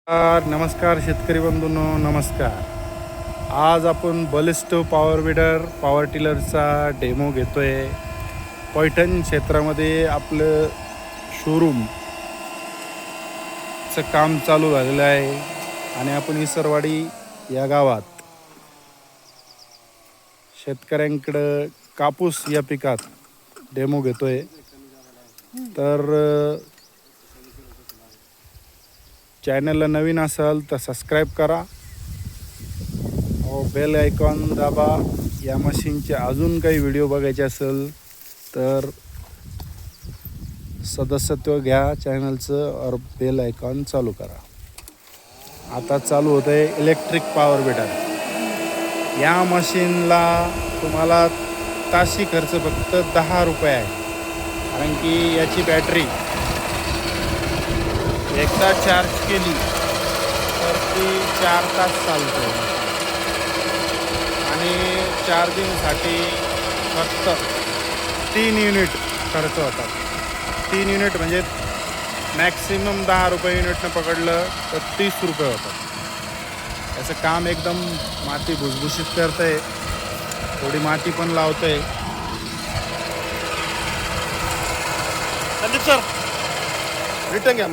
नमस्कार शेतकरी बंधूंनो, नमस्कार. आज आपण बलिष्ठ पॉवर विडर पॉवर टिलरचा डेमो घेतोय. पैठण क्षेत्रामध्ये आपलं शोरूमचं काम चालू झालेलं आहे आणि आपण इसरवाडी या गावात शेतकऱ्यांकडं कापूस या पिकात डेमो घेतोय. तर चॅनलला नवीन असाल तर सबस्क्राईब करा, बेल आयकॉन दाबा. या मशीनचे अजून काही व्हिडिओ बघायचे असेल तर सदस्यत्व घ्या चॅनलचं और बेल आयकॉन चालू करा. आता चालू होतं आहे इलेक्ट्रिक पॉवर विडर. या मशीनला तुम्हाला ताशी खर्च फक्त 10 रुपये आहे, कारण की याची बॅटरी एकदा चार्ज केली तर ती 4 तास चालते आणि चार्जिंगसाठी फक्त 3 युनिट खर्च होतात. 3 युनिट म्हणजे मॅक्सिमम 10 रुपये युनिटनं पकडलं तर 30 रुपये होतात. याचं काम एकदम माती भुसभुशीत करतं आहे, थोडी माती पण लावतं आहे. संदीप सर रिटर्न घ्या.